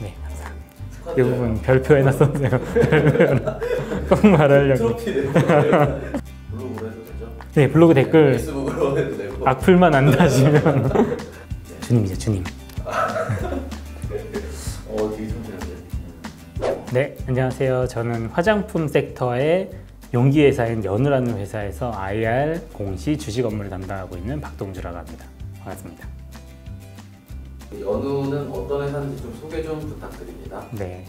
네, 감사합니다. 이 부분 별표 해놨었네요. 꼭 말하려고. 블로그로 해도 되죠? 네, 블로그 댓글 페이스북으로 해도 되고. 악플만 안 다시면 주님이죠, 주님. 되게 성실한데. 네, 안녕하세요. 저는 화장품 섹터의 용기 회사인 연우라는 회사에서 IR 공시 주식 업무를 담당하고 있는 박동주라고 합니다. 반갑습니다. 연우는 어떤 회사인지 좀 소개 좀 부탁드립니다. 네,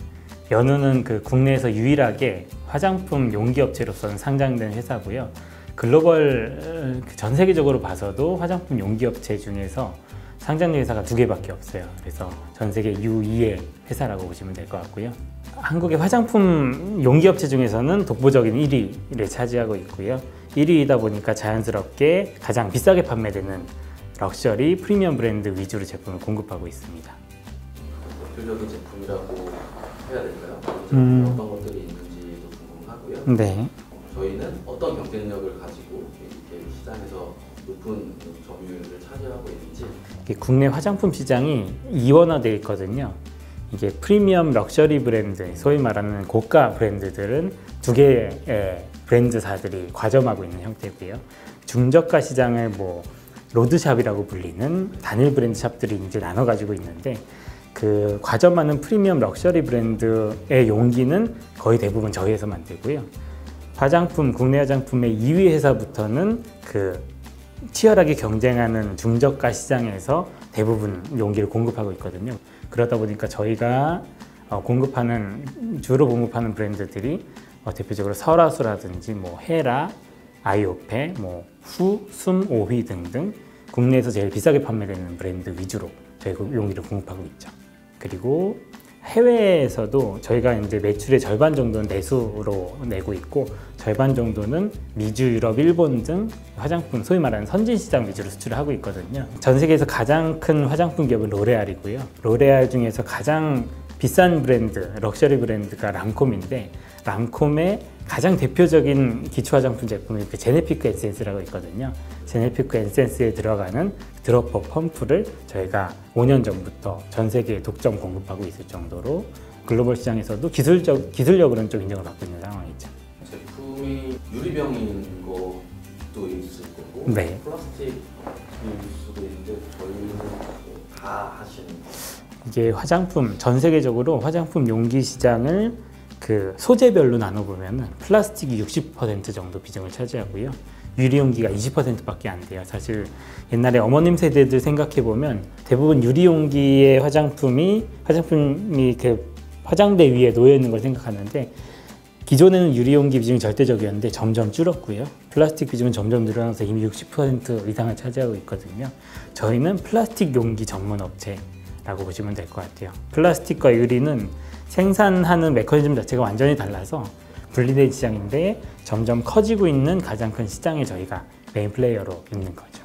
연우는 국내에서 유일하게 화장품 용기 업체로서는 상장된 회사고요. 글로벌 전 세계적으로 봐서도 화장품 용기 업체 중에서 상장된 회사가 2개밖에 없어요. 그래서 전 세계 U2의 회사라고 보시면 될 것 같고요. 한국의 화장품 용기 업체 중에서는 독보적인 1위를 차지하고 있고요. 1위이다 보니까 자연스럽게 가장 비싸게 판매되는 럭셔리 프리미엄 브랜드 위주로 제품을 공급하고 있습니다. 대표적인 제품이라고 해야 될까요? 어떤 것들이 있는지도 궁금하고요. 네. 저희는 어떤 경쟁력을 가지고 이렇게 시장에서 높은 점유율을 차지하고 있는지. 국내 화장품 시장이 이원화되어 있거든요. 이게 프리미엄 럭셔리 브랜드, 소위 말하는 고가 브랜드들은 2개의 브랜드사들이 과점하고 있는 형태고요. 중저가 시장을 로드샵이라고 불리는 단일 브랜드 샵들이 이제 나눠 가지고 있는데, 그 과점하는 프리미엄 럭셔리 브랜드의 용기는 거의 대부분 저희 회사 만들고요. 국내 화장품의 2위 회사부터는 치열하게 경쟁하는 중저가 시장에서 대부분 용기를 공급하고 있거든요. 그러다 보니까 저희가 주로 공급하는 브랜드들이 대표적으로 설화수라든지 헤라, 아이오페, 후, 숨, 오휘 등등 국내에서 제일 비싸게 판매되는 브랜드 위주로 저희가 용기를 공급하고 있죠. 그리고 해외에서도 저희가 이제 매출의 절반 정도는 내수로 내고 있고, 절반 정도는 미주, 유럽, 일본 등 화장품, 소위 말하는 선진 시장 위주로 수출을 하고 있거든요. 전 세계에서 가장 큰 화장품 기업은 로레알이고요. 로레알 중에서 가장 비싼 브랜드, 럭셔리 브랜드가 랑콤인데, 랑콤의 가장 대표적인 기초 화장품 제품이 제네피크 에센스라고 있거든요. 제네피크 에센스에 들어가는 드롭퍼 펌프를 저희가 5년 전부터 전 세계에 독점 공급하고 있을 정도로 글로벌 시장에서도 기술력으로는 좀 인정을 받고 있는 상황이죠. 제품이 유리병인 것도 있을 거고, 네. 플라스틱일 수도 있는데 저희는 다 하시는 거예요? 이게 전 세계적으로 화장품 용기 시장을 소재별로 나눠보면 플라스틱이 60% 정도 비중을 차지하고요. 유리용기가 20%밖에 안 돼요. 사실 옛날에 어머님 세대들 생각해보면 대부분 유리용기의 화장품이 화장대 위에 놓여있는 걸 생각하는데, 기존에는 유리용기 비중이 절대적이었는데 점점 줄었고요. 플라스틱 비중은 점점 늘어나서 이미 60% 이상을 차지하고 있거든요. 저희는 플라스틱 용기 전문 업체라고 보시면 될 것 같아요. 플라스틱과 유리는 생산하는 메커니즘 자체가 완전히 달라서 분리된 시장인데 점점 커지고 있는 가장 큰 시장에 저희가 메인 플레이어로 있는 거죠.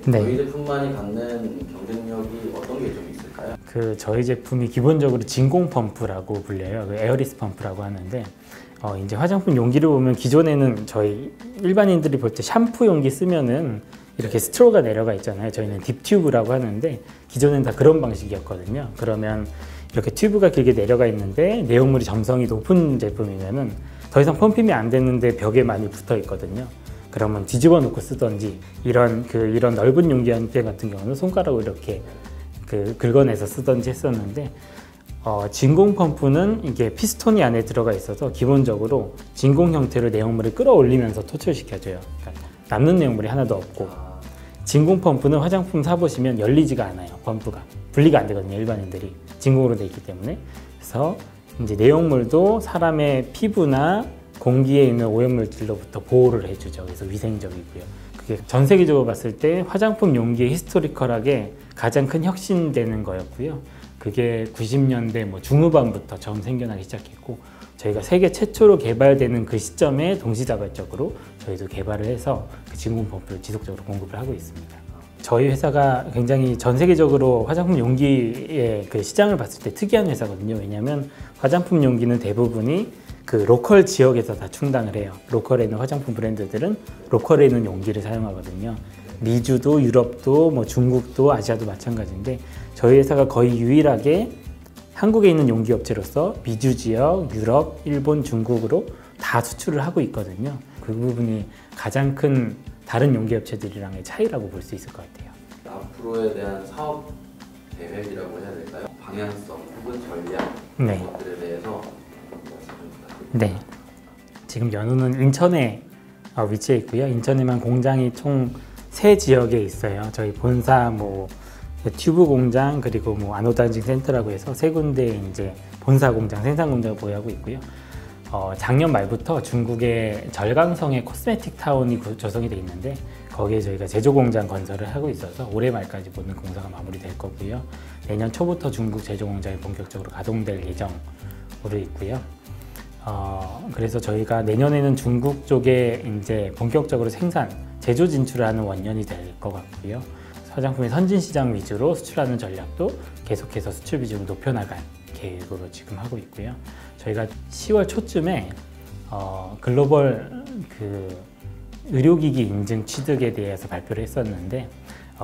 네. 저희 제품만이 갖는 경쟁력이 어떤 게 좀 있을까요? 저희 제품이 기본적으로 진공 펌프라고 불려요. 에어리스 펌프라고 하는데, 이제 화장품 용기를 보면 기존에는 저희 일반인들이 볼 때 샴푸 용기 쓰면은 이렇게 스트로가 내려가 있잖아요. 저희는 딥튜브라고 하는데, 기존엔 다 그런 방식이었거든요. 그러면 이렇게 튜브가 길게 내려가 있는데 내용물이 점성이 높은 제품이면은 더 이상 펌핑이 안 되는데 벽에 많이 붙어 있거든요. 그러면 뒤집어 놓고 쓰던지, 이런 넓은 용기 형태 같은 경우는 손가락으로 이렇게 긁어내서 쓰던지 했었는데, 진공 펌프는 이게 피스톤이 안에 들어가 있어서 기본적으로 진공 형태로 내용물을 끌어올리면서 토출시켜줘요. 그러니까 남는 내용물이 하나도 없고, 진공 펌프는 화장품 사보시면 열리지가 않아요. 펌프가 분리가 안 되거든요. 일반인들이 진공으로 되어 있기 때문에. 그래서 이제 내용물도 사람의 피부나 공기에 있는 오염물질로부터 보호를 해주죠. 그래서 위생적이고요. 그게 전 세계적으로 봤을 때 화장품 용기의 히스토리컬하게 가장 큰 혁신되는 거였고요. 그게 90년대 중후반부터 처음 생겨나기 시작했고, 저희가 세계 최초로 개발되는 그 시점에 동시다발적으로 저희도 개발을 해서 진공 펌프를 지속적으로 공급을 하고 있습니다. 저희 회사가 굉장히 전 세계적으로 화장품 용기의 시장을 봤을 때 특이한 회사거든요. 왜냐하면 화장품 용기는 대부분이 로컬 지역에서 다 충당을 해요. 로컬에 있는 화장품 브랜드들은 로컬에 있는 용기를 사용하거든요. 미주도 유럽도 중국도 아시아도 마찬가지인데, 저희 회사가 거의 유일하게 한국에 있는 용기 업체로서 미주 지역, 유럽, 일본, 중국으로 다 수출을 하고 있거든요. 그 부분이 가장 큰 다른 용기 업체들이랑의 차이라고 볼 수 있을 것 같아요. 앞으로에 대한 사업 계획이라고 해야 될까요? 방향성 혹은 전략 네. 이런 것들에 대해서 말씀 좀 부탁드립니다. 네. 지금 연우는 인천에 위치해 있고요. 인천에만 공장이 총 3지역에 있어요. 저희 본사 튜브 공장 그리고 아노다징 센터라고 해서 3군데 이제 본사 공장, 생산 공장을 보유하고 있고요. 작년 말부터 중국의 절강성에 코스메틱 타운이 조성이 돼 있는데 거기에 저희가 제조 공장 건설을 하고 있어서 올해 말까지 모든 공사가 마무리될 거고요. 내년 초부터 중국 제조 공장이 본격적으로 가동될 예정으로 있고요. 그래서 저희가 내년에는 중국 쪽에 이제 본격적으로 제조 진출하는 원년이 될 것 같고요. 화장품의 선진 시장 위주로 수출하는 전략도 계속해서 수출 비중을 높여나갈 계획으로 지금 하고 있고요. 저희가 10월 초쯤에 글로벌 의료기기 인증 취득에 대해서 발표를 했었는데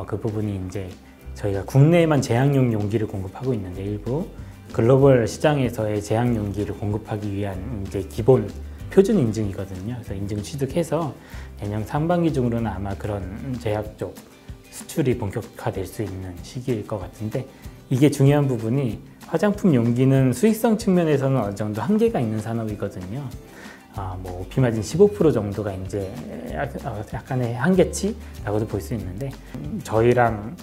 그 부분이 이제 저희가 국내에만 제약용 용기를 공급하고 있는데 일부 글로벌 시장에서의 제약 용기를 공급하기 위한 이제 기본 표준 인증이거든요. 그래서 인증 취득해서 내년 상반기 중으로는 아마 그런 제약 쪽 수출이 본격화될 수 있는 시기일 것 같은데 이게 중요한 부분이 화장품 용기는 수익성 측면에서는 어느 정도 한계가 있는 산업이거든요. OP마진 15% 정도가 이제 약간의 한계치라고도 볼 수 있는데 저희랑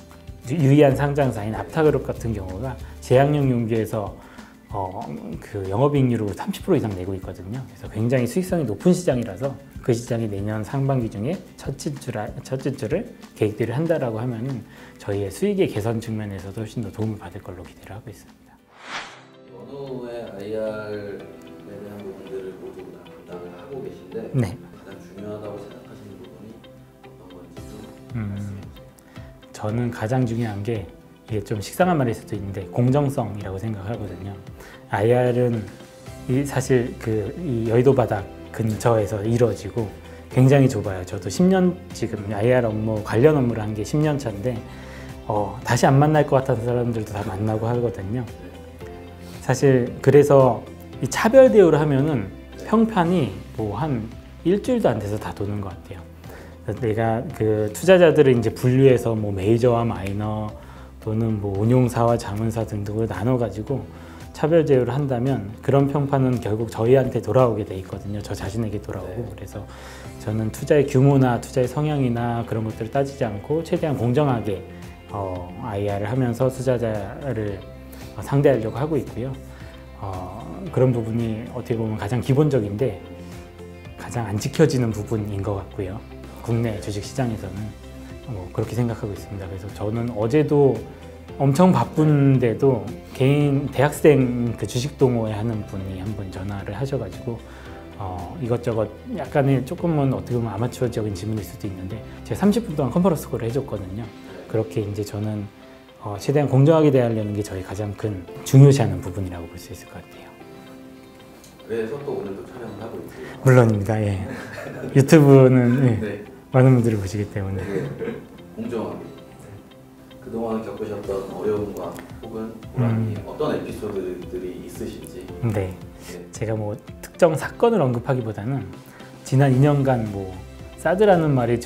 유의한 상장사인 ап타그룹 같은 경우가 제약용 용기에서 영업이익률을 30% 이상 내고 있거든요. 그래서 굉장히 수익성이 높은 시장이라서 그 시장이 내년 상반기 중에 첫 진출을 계획들을 한다라고 하면은 저희의 수익의 개선 측면에서도 훨씬 더 도움을 받을 걸로 기대를 하고 있습니다. 연우의 IR에 대한 부분들을 모두 담당을 하고 계신데 네. 가장 중요하다고 생각하시는 부분이 어떤 건지 좀 말씀해 주세요. 저는 가장 중요한 게 이게 좀 식상한 말일 수도 있는데 공정성이라고 생각하거든요. IR은 사실 이 여의도 바닥 근처에서 이루어지고 굉장히 좁아요. 저도 10년 지금 IR 업무 관련 업무를 한 게 10년 차인데 다시 안 만날 것 같은 사람들도 다 만나고 하거든요. 사실 그래서 이 차별 대우를 하면은 평판이 한 일주일도 안 돼서 다 도는 것 같아요. 내가 투자자들을 이제 분류해서 메이저와 마이너 또는 운용사와 자문사 등등으로 나눠가지고 차별 제휴를 한다면 그런 평판은 결국 저희한테 돌아오게 돼 있거든요. 저 자신에게 돌아오고. 그래서 저는 투자의 규모나 투자의 성향이나 그런 것들을 따지지 않고 최대한 공정하게 IR을 하면서 투자자를 상대하려고 하고 있고요. 그런 부분이 어떻게 보면 가장 기본적인데 가장 안 지켜지는 부분인 것 같고요. 국내 주식시장에서는 그렇게 생각하고 있습니다. 그래서 저는 어제도 엄청 바쁜데도 개인 대학생 주식 동호회 하는 분이 한 분 전화를 하셔가지고 이것저것 약간의 조금은 어떻게 보면 아마추어적인 질문일 수도 있는데 제가 30분 동안 컨퍼런스 콜을 해줬거든요. 그렇게 이제 저는 최대한 공정하게 대하려는 게 저희 가장 큰 중요시하는 부분이라고 볼 수 있을 것 같아요. 그래서 또 오늘도 촬영을 하고 있고요. 물론입니다. 예. 유튜브는 네. 많은 분들이 보시기 때문에 공정하게 그동안 겪으셨던 어려움과 혹은 보람이 어떤 에피소드들이 있으신지. 네. 제가 특정 사건을 언급하기보다는 지난 2년간 사드라는 말이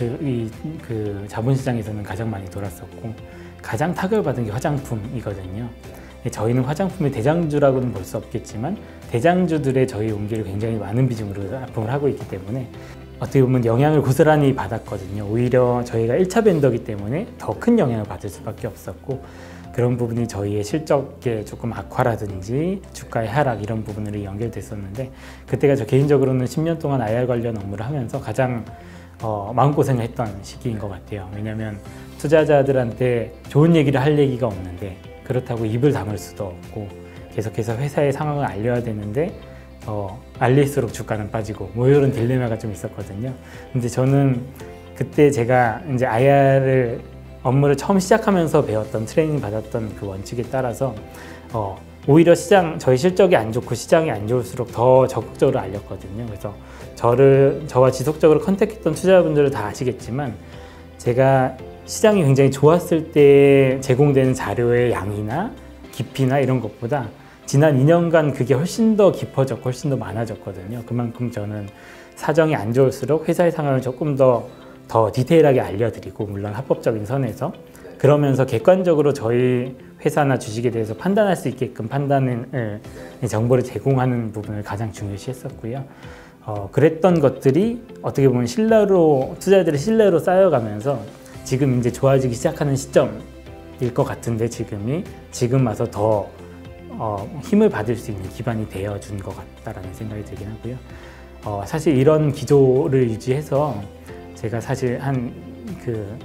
자본시장에서는 가장 많이 돌았었고 가장 타격받은 게 화장품이거든요. 저희는 화장품의 대장주라고는 볼 수 없겠지만 대장주들의 저희 용기를 굉장히 많은 비중으로 납품을 하고 있기 때문에 어떻게 보면 영향을 고스란히 받았거든요. 오히려 저희가 1차 벤더기 때문에 더 큰 영향을 받을 수밖에 없었고 그런 부분이 저희의 실적의 조금 악화라든지 주가의 하락 이런 부분으로 연결됐었는데 그때가 저 개인적으로는 10년 동안 IR 관련 업무를 하면서 가장 마음고생을 했던 시기인 것 같아요. 왜냐하면 투자자들한테 좋은 얘기를 할 얘기가 없는데 그렇다고 입을 다물 수도 없고 계속해서 회사의 상황을 알려야 되는데 알릴수록 주가는 빠지고 이런 딜레마가 좀 있었거든요. 근데 저는 그때 제가 이제 IR 업무를 처음 시작하면서 배웠던 트레이닝 받았던 그 원칙에 따라서 오히려 저희 실적이 안 좋고 시장이 안 좋을수록 더 적극적으로 알렸거든요. 그래서 저와 지속적으로 컨택했던 투자자분들은 다 아시겠지만 제가 시장이 굉장히 좋았을 때 제공되는 자료의 양이나 깊이나 이런 것보다 지난 2년간 그게 훨씬 더 깊어졌고 훨씬 더 많아졌거든요. 그만큼 저는 사정이 안 좋을수록 회사의 상황을 조금 더 디테일하게 알려드리고, 물론 합법적인 선에서, 그러면서 객관적으로 저희 회사나 주식에 대해서 판단할 수 있게끔 판단을 정보를 제공하는 부분을 가장 중요시 했었고요. 그랬던 것들이 어떻게 보면 신뢰로, 투자자들의 신뢰로 쌓여가면서 지금 이제 좋아지기 시작하는 시점일 것 같은데, 지금 와서 더 힘을 받을 수 있는 기반이 되어준 것 같다라는 생각이 들긴 하고요. 사실 이런 기조를 유지해서 제가 사실 한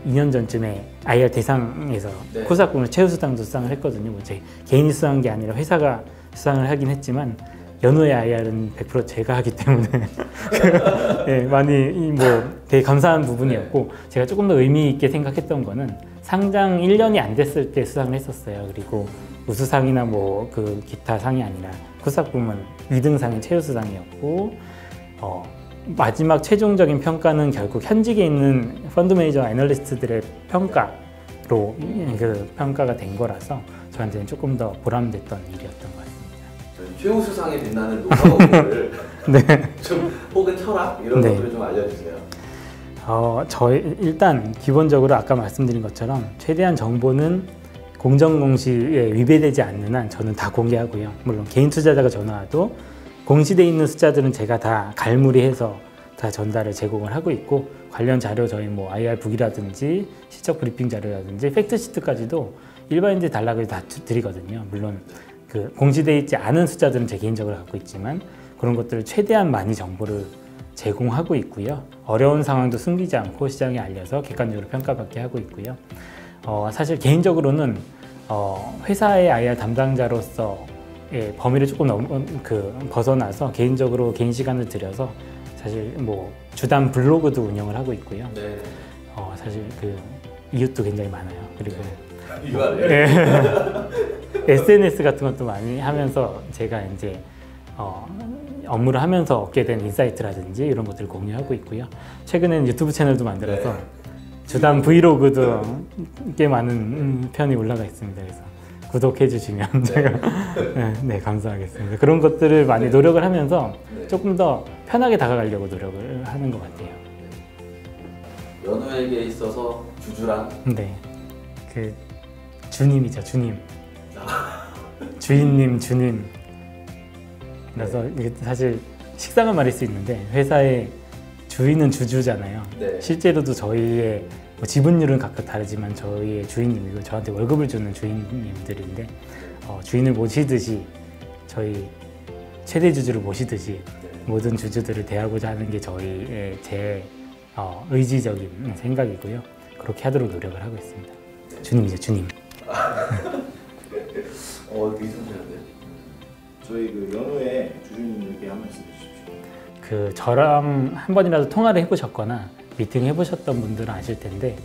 2년 전쯤에 IR 대상에서 네. 코스닥 최우수상도 수상을 했거든요. 뭐 제 개인이 수상한 게 아니라 회사가 수상을 하긴 했지만, 연후의 IR은 100% 제가 하기 때문에 네, 많이 되게 감사한 부분이었고, 제가 조금 더 의미 있게 생각했던 거는 상장 1년이 안 됐을 때 수상을 했었어요. 그리고 우수상이나 기타 상이 아니라 코스닥 부문 2등상이 최우수상이었고, 마지막 최종적인 평가는 결국 현직에 있는 펀드 매니저 애널리스트들의 평가로 평가가 된 거라서 저한테는 조금 더 보람됐던 일이었던 것 같습니다. 최우수상에 빛나는 노하우를 네. 좀, 혹은 철학 이런 네. 것들을 좀 알려주세요. 저희 일단 기본적으로 아까 말씀드린 것처럼 최대한 정보는 공정공시에 위배되지 않는 한 저는 다 공개하고요. 물론 개인 투자자가 전화와도 공시되어 있는 숫자들은 제가 다 갈무리해서 다 전달을 제공을 하고 있고, 관련 자료 저희 IR북이라든지 실적 브리핑 자료라든지 팩트시트까지도 일반인들 달라고 다 드리거든요. 물론 공시되어 있지 않은 숫자들은 제 개인적으로 갖고 있지만, 그런 것들을 최대한 많이 정보를 제공하고 있고요. 어려운 상황도 숨기지 않고 시장에 알려서 객관적으로 평가받게 하고 있고요. 사실 개인적으로는 회사의 IR 담당자로서 범위를 조금 벗어나서 개인적으로 개인 시간을 들여서 사실 주담 블로그도 운영을 하고 있고요. 네. 사실 이웃도 굉장히 많아요. 그리고 SNS 같은 것도 많이 하면서 제가 이제 업무를 하면서 얻게 된 인사이트라든지 이런 것들을 공유하고 있고요. 최근에는 유튜브 채널도 만들어서 주담 브이로그도 꽤 많은 편이 올라가 있습니다. 그래서 구독해 주시면 제가 네, 감사하겠습니다. 그런 것들을 많이 노력을 하면서 조금 더 편하게 다가가려고 노력을 하는 것 같아요. 연우에게 있어서 주주란? 네, 주님이죠, 주님. 주인님, 주님. 그래서 이게 사실 식상한 말일 수 있는데, 회사의 주인은 주주잖아요. 네. 실제로도 저희의 지분율은 각각 다르지만 저희의 주인님이고, 저한테 월급을 주는 주인님들인데, 주인을 모시듯이, 저희 최대 주주를 모시듯이 모든 주주들을 대하고자 하는 게 저희의 제 의지적인 생각이고요. 그렇게 하도록 노력을 하고 있습니다. 주님이죠, 주님. 되게 성실한데? 저희 연후에 주주님에게 한 말씀 해주십시오. 저랑 한 번이라도 통화를 해보셨거나 미팅 해보셨던 분들은 아실 텐데,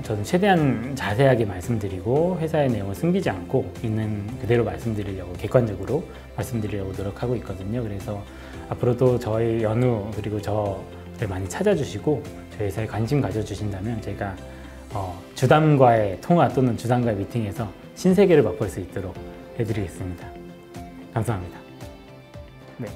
저는 최대한 자세하게 말씀드리고 회사의 내용을 숨기지 않고 있는 그대로 말씀드리려고, 객관적으로 말씀드리려고 노력하고 있거든요. 그래서 앞으로도 저희 연우 그리고 저를 많이 찾아주시고 저희 회사에 관심 가져주신다면 제가 주담과의 통화 또는 주담과의 미팅에서 신세계를 맛볼 수 있도록 해드리겠습니다. 감사합니다. 네.